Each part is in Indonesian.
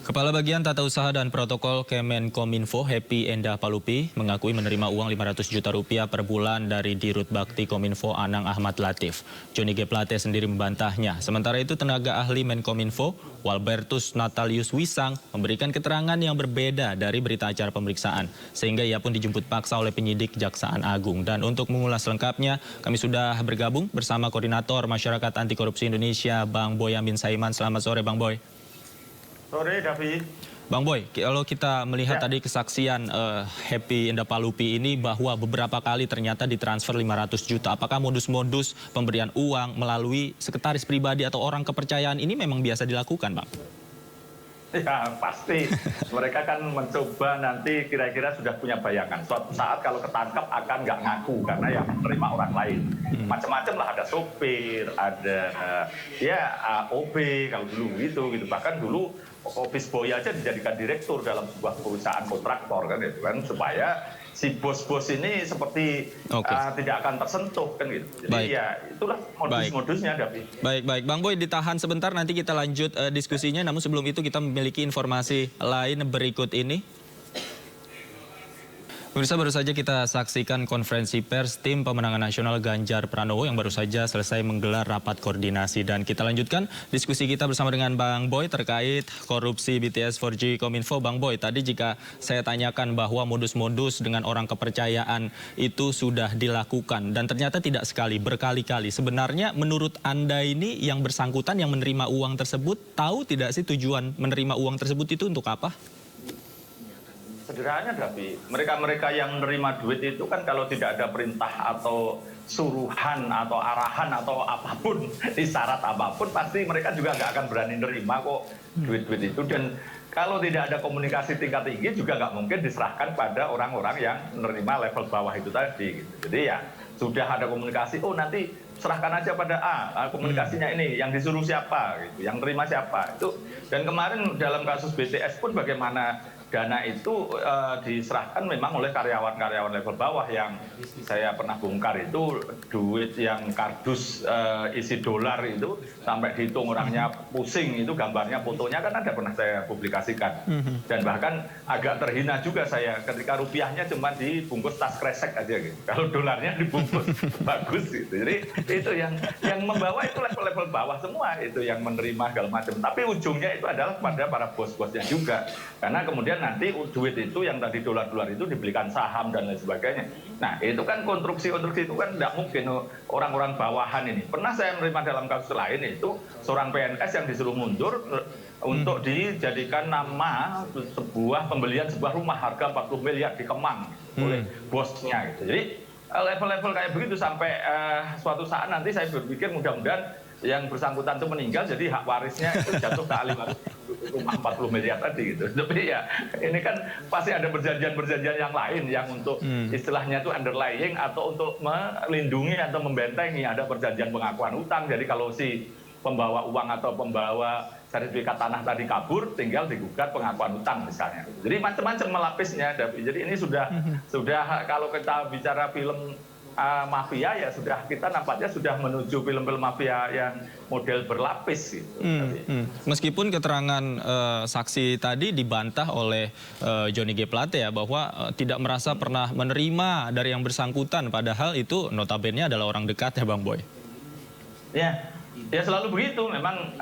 Kepala Bagian Tata Usaha dan Protokol Kemenkominfo Happy Endah Palupi mengakui menerima uang 500 juta rupiah per bulan dari Dirut Bakti Kominfo Anang Ahmad Latif. Johnny G. Plate sendiri membantahnya. Sementara itu tenaga ahli Menkominfo Walbertus Natalius Wisang memberikan keterangan yang berbeda dari berita acara pemeriksaan. Sehingga ia pun dijemput paksa oleh penyidik Kejaksaan Agung. Dan untuk mengulas lengkapnya kami sudah bergabung bersama Koordinator Masyarakat Anti Korupsi Indonesia Bang Boyamin Saiman. Selamat sore Bang Boy. Sore, David. Bang Boy, kalau kita melihat tadi kesaksian Happy Endah Palupi ini bahwa beberapa kali ternyata ditransfer 500 juta. Apakah modus-modus pemberian uang melalui sekretaris pribadi atau orang kepercayaan ini memang biasa dilakukan, Bang? Ya, pasti. Mereka kan mencoba nanti kira-kira sudah punya bayangan. Suatu saat kalau ketangkap akan nggak ngaku karena yang menerima orang lain. Macam-macam lah, ada sopir, ada OB kalau dulu gitu. Bahkan dulu office boy aja dijadikan direktur dalam sebuah perusahaan kontraktor kan itu kan supaya si bos-bos ini seperti tidak akan tersentuh kan gitu. Jadi ya itulah modus-modusnya David. Baik. Bang Boy ditahan sebentar, nanti kita lanjut diskusinya. Namun sebelum itu kita memiliki informasi lain berikut ini. Pemirsa, baru saja kita saksikan konferensi pers tim pemenangan nasional Ganjar Pranowo yang baru saja selesai menggelar rapat koordinasi. Dan kita lanjutkan diskusi kita bersama dengan Bang Boy terkait korupsi BTS 4G Kominfo. Bang Boy, tadi jika saya tanyakan bahwa modus-modus dengan orang kepercayaan itu sudah dilakukan dan ternyata tidak sekali, berkali-kali. Sebenarnya menurut Anda ini yang bersangkutan yang menerima uang tersebut tahu tidak sih tujuan menerima uang tersebut itu untuk apa? Sederhananya, David, mereka-mereka yang menerima duit itu kan kalau tidak ada perintah atau suruhan atau arahan atau apapun, isyarat apapun, pasti mereka juga nggak akan berani nerima kok duit-duit itu. Dan kalau tidak ada komunikasi tingkat tinggi juga nggak mungkin diserahkan pada orang-orang yang menerima level bawah itu tadi. Gitu. Jadi ya sudah ada komunikasi, oh nanti serahkan aja pada komunikasinya ini, yang disuruh siapa, gitu, yang terima siapa. Itu. Dan kemarin dalam kasus BTS pun bagaimana dana itu diserahkan memang oleh karyawan-karyawan level bawah yang saya pernah bongkar itu duit yang kardus isi dolar itu sampai dihitung orangnya pusing, itu gambarnya, fotonya kan ada pernah saya publikasikan. Dan bahkan agak terhina juga saya ketika rupiahnya cuma dibungkus tas kresek aja gitu. Kalau dolarnya dibungkus bagus gitu. Jadi itu yang membawa itu level-level bawah semua itu yang menerima segala macam. Tapi ujungnya itu adalah pada para bos-bosnya juga. Karena kemudian nanti duit itu yang tadi dolar-dolar itu dibelikan saham dan lain sebagainya. Nah itu kan konstruksi-konstruksi itu kan tidak mungkin orang-orang bawahan ini. Pernah saya menerima dalam kasus lain itu seorang PNS yang disuruh mundur untuk dijadikan nama sebuah pembelian sebuah rumah harga 40 miliar di Kemang oleh bosnya gitu. Jadi level-level kayak begitu sampai suatu saat nanti saya berpikir mudah-mudahan yang bersangkutan itu meninggal, jadi hak warisnya itu jatuh ke ahli waris rumah 40 miliar tadi gitu. Tapi ya ini kan pasti ada perjanjian-perjanjian yang lain yang untuk istilahnya itu underlying atau untuk melindungi atau membentengi, ada perjanjian pengakuan utang. Jadi kalau si pembawa uang atau pembawa sertifikat tanah tadi kabur, tinggal digugat pengakuan utang misalnya. Jadi macam-macam melapisnya. Jadi ini sudah kalau kita bicara film mafia ya sudah, kita nampaknya sudah menuju film-film mafia yang model berlapis gitu. Meskipun keterangan saksi tadi dibantah oleh Johnny G. Plate ya bahwa tidak merasa pernah menerima dari yang bersangkutan, padahal itu notabene adalah orang dekat ya Bang Boy. Ya selalu begitu, memang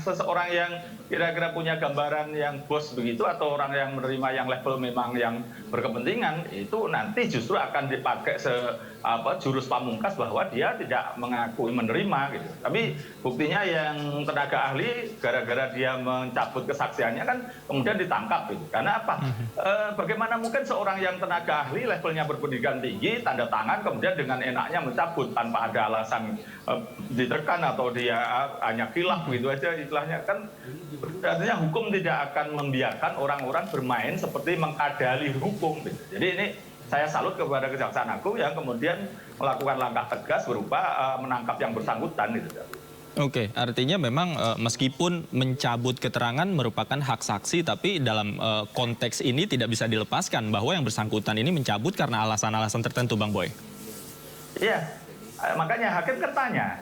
seseorang yang kira-kira punya gambaran yang bos begitu atau orang yang menerima yang level memang yang berkepentingan itu nanti justru akan dipakai jurus pamungkas bahwa dia tidak mengakui menerima gitu. Tapi buktinya yang tenaga ahli gara-gara dia mencabut kesaksiannya kan kemudian ditangkap gitu. Karena apa? Bagaimana mungkin seorang yang tenaga ahli levelnya berpendidikan tinggi tanda tangan kemudian dengan enaknya mencabut tanpa ada alasan ditekan atau dia hanya khilaf gitu aja istilahnya, kan artinya hukum tidak akan membiarkan orang-orang bermain seperti mengkadali hukum gitu. Jadi ini saya salut kepada Kejaksaan Agung yang kemudian melakukan langkah tegas berupa menangkap yang bersangkutan gitu. Oke, artinya memang meskipun mencabut keterangan merupakan hak saksi, tapi dalam konteks ini tidak bisa dilepaskan bahwa yang bersangkutan ini mencabut karena alasan-alasan tertentu, Bang Boy. Iya, Makanya hakim kan tanya,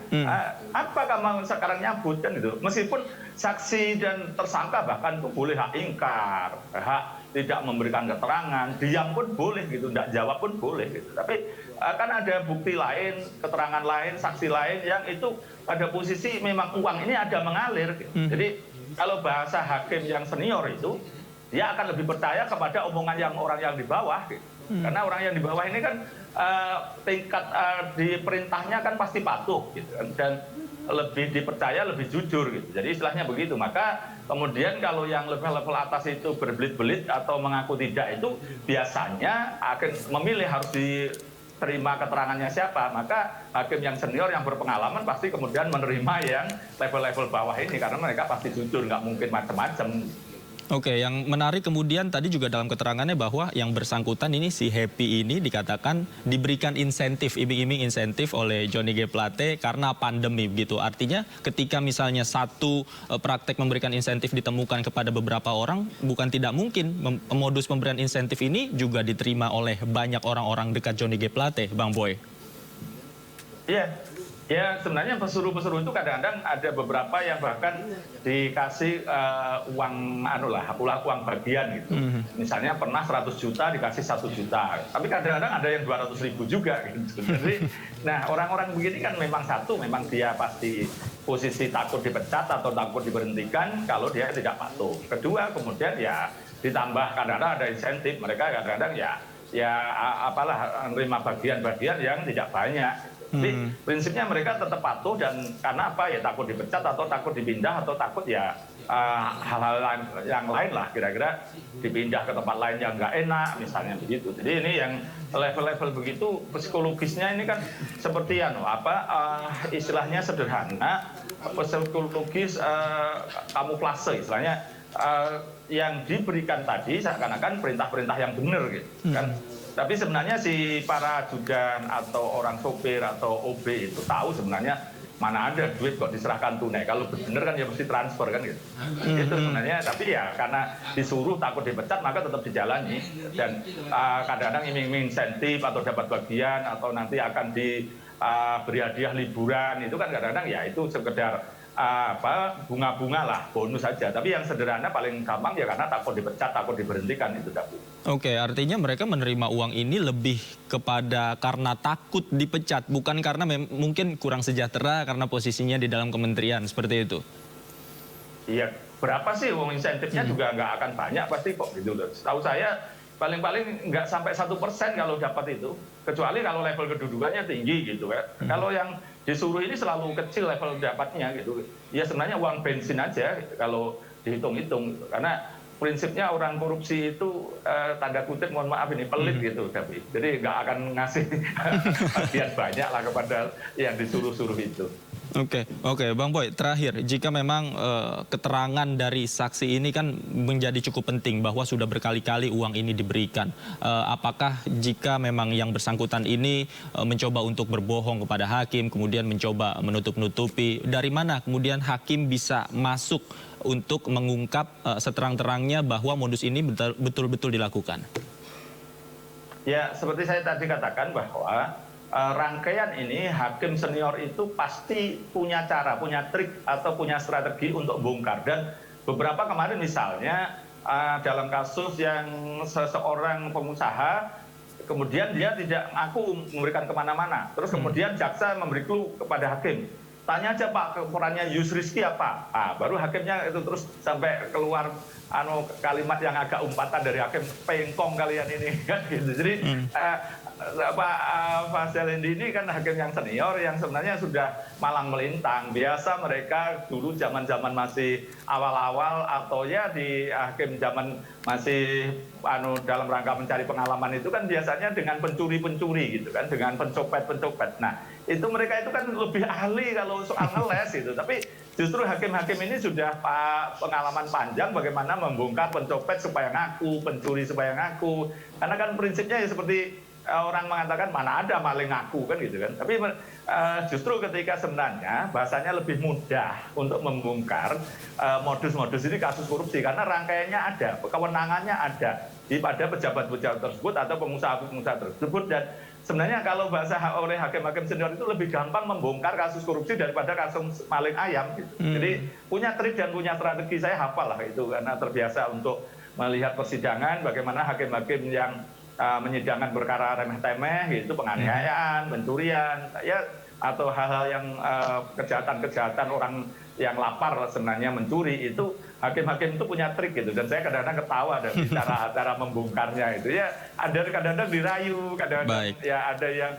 apa kamu sekarang nyabut kan gitu. Meskipun saksi dan tersangka bahkan itu boleh hak ingkar, hak tidak memberikan keterangan, diam pun boleh gitu, tidak jawab pun boleh gitu. Tapi kan ada bukti lain, keterangan lain, saksi lain yang itu pada posisi memang uang ini ada mengalir. Gitu. Jadi kalau bahasa hakim yang senior itu, dia akan lebih percaya kepada omongan yang orang yang di bawah. Gitu. Karena orang yang di bawah ini kan tingkat di perintahnya kan pasti patuh gitu kan, dan lebih dipercaya, lebih jujur gitu. Jadi istilahnya begitu. Maka kemudian kalau yang level-level atas itu berbelit-belit atau mengaku tidak, itu biasanya akan memilih harus diterima keterangannya siapa. Maka hakim yang senior yang berpengalaman pasti kemudian menerima yang level-level bawah ini karena mereka pasti jujur, nggak mungkin macam-macam. Oke, yang menarik kemudian tadi juga dalam keterangannya bahwa yang bersangkutan ini si Happy ini dikatakan diberikan insentif, iming-iming insentif oleh Johnny G. Plate karena pandemi begitu. Artinya ketika misalnya satu praktek memberikan insentif ditemukan kepada beberapa orang, bukan tidak mungkin modus pemberian insentif ini juga diterima oleh banyak orang-orang dekat Johnny G. Plate, Bang Boy. Iya. Ya sebenarnya pesuruh-pesuruh itu kadang-kadang ada beberapa yang bahkan dikasih uang uang bagian gitu. Misalnya pernah 100 juta dikasih 1 juta. Tapi kadang-kadang ada yang 200.000 juga gitu. Jadi nah orang-orang begini kan memang memang dia pasti posisi takut dipecat atau takut diberhentikan kalau dia tidak patuh. Kedua kemudian ya ditambah kadang-kadang ada insentif, mereka kadang-kadang ya apalah menerima bagian-bagian yang tidak banyak. Jadi prinsipnya mereka tetap patuh dan karena apa ya takut dipecat atau takut dipindah atau takut ya hal-hal yang lain lah kira-kira dipindah ke tempat lain yang nggak enak misalnya begitu. Jadi ini yang level-level begitu psikologisnya ini kan seperti istilahnya sederhana, psikologis kamuflase istilahnya yang diberikan tadi seakan-akan perintah-perintah yang benar gitu kan. Tapi sebenarnya si para ajudan atau orang sopir atau OB itu tahu sebenarnya mana ada duit kok diserahkan tunai. Kalau benar kan ya mesti transfer kan gitu. Itu sebenarnya, tapi ya karena disuruh takut dipecat maka tetap dijalani. Dan kadang-kadang iming-iming insentif atau dapat bagian atau nanti akan diberi hadiah liburan itu kan kadang-kadang ya itu sekedar bunga-bunga lah, bonus saja. Tapi yang sederhana paling gampang ya karena takut dipecat, takut diberhentikan itu Dapu. Oke, artinya mereka menerima uang ini lebih kepada karena takut dipecat, bukan karena mungkin kurang sejahtera karena posisinya di dalam kementerian, seperti itu. Iya, berapa sih uang insentifnya juga nggak akan banyak pasti kok gitu loh. Setahu saya paling-paling nggak sampai 1% kalau dapat itu, kecuali kalau level kedudukannya tinggi gitu kan. Kalau yang disuruh ini selalu kecil level dapatnya gitu. Ya sebenarnya uang bensin aja kalau dihitung-hitung, karena prinsipnya orang korupsi itu tanda kutip mohon maaf ini pelit gitu, tapi jadi nggak akan ngasih bagian banyak lah kepada yang disuruh-suruh itu. Oke, Bang Boy, terakhir, jika memang keterangan dari saksi ini kan menjadi cukup penting bahwa sudah berkali-kali uang ini diberikan, apakah jika memang yang bersangkutan ini mencoba untuk berbohong kepada hakim, kemudian mencoba menutup-nutupi, dari mana kemudian hakim bisa masuk untuk mengungkap seterang-terangnya bahwa modus ini betul-betul dilakukan? Ya, seperti saya tadi katakan bahwa rangkaian ini hakim senior itu pasti punya cara, punya trik atau punya strategi untuk bongkar. Dan beberapa kemarin misalnya dalam kasus yang seseorang pengusaha kemudian dia tidak ngaku memberikan kemana-mana, terus kemudian jaksa memberi clue kepada hakim, tanya aja Pak perannya Yus Rizky apa, baru hakimnya itu terus sampai keluar kalimat yang agak umpatan dari hakim, pengkong kalian ini kan gitu. Jadi Pak Faselendi ini kan hakim yang senior yang sebenarnya sudah malang melintang. Biasa mereka dulu zaman-zaman masih awal-awal atau ya di hakim zaman masih dalam rangka mencari pengalaman itu kan biasanya dengan pencuri-pencuri gitu kan, dengan pencopet-pencopet. Nah, itu mereka itu kan lebih ahli kalau soal ngeles gitu. Tapi justru hakim-hakim ini sudah pengalaman panjang bagaimana membongkar pencopet supaya ngaku, pencuri supaya ngaku. Karena kan prinsipnya ya seperti orang mengatakan mana ada maling ngaku kan gitu kan. Tapi justru ketika sebenarnya bahasanya lebih mudah untuk membongkar modus-modus ini kasus korupsi karena rangkaiannya ada, kewenangannya ada pada pejabat-pejabat tersebut atau pengusaha-pengusaha tersebut. Dan sebenarnya kalau bahasa oleh hakim-hakim senior itu lebih gampang membongkar kasus korupsi daripada kasus maling ayam. Gitu. Jadi punya trik dan punya strategi, saya hafal lah itu karena terbiasa untuk melihat persidangan bagaimana hakim-hakim yang menyidangkan perkara remeh-temeh, yaitu penganiayaan, pencurian, ya atau hal-hal yang kejahatan-kejahatan orang yang lapar sebenarnya mencuri, itu hakim-hakim itu punya trik gitu. Dan saya kadang-kadang ketawa dari cara membongkarnya itu ya. Ada kadang-kadang dirayu, kadang-kadang ya ada yang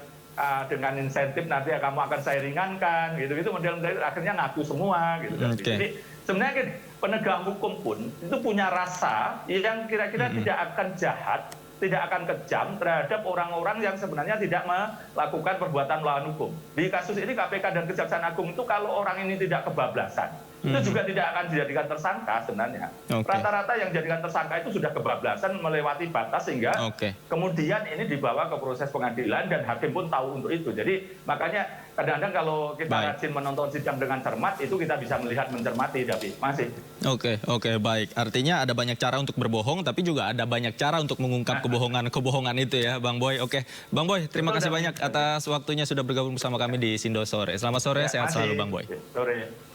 dengan insentif nanti kamu akan saya ringankan gitu-gitu, model-model akhirnya ngaku semua gitu. Jadi sebenarnya gini, penegak hukum pun itu punya rasa yang kira-kira tidak akan jahat, tidak akan kejam terhadap orang-orang yang sebenarnya tidak melakukan perbuatan melawan hukum. Di kasus ini KPK dan Kejaksaan Agung itu kalau orang ini tidak kebablasan, itu juga tidak akan dijadikan tersangka sebenarnya. Rata-rata yang dijadikan tersangka itu sudah kebablasan melewati batas sehingga kemudian ini dibawa ke proses pengadilan dan hakim pun tahu untuk itu. Jadi makanya kadang-kadang kalau kita rajin menonton sidang dengan cermat, itu kita bisa melihat mencermati, David. Masih. Oke, baik. Artinya ada banyak cara untuk berbohong, tapi juga ada banyak cara untuk mengungkap kebohongan itu ya, Bang Boy. Oke, Bang Boy, terima kasih banyak atas waktunya sudah bergabung bersama kami di Sindo Sore. Selamat sore, sehat selalu, Bang Boy. Sore.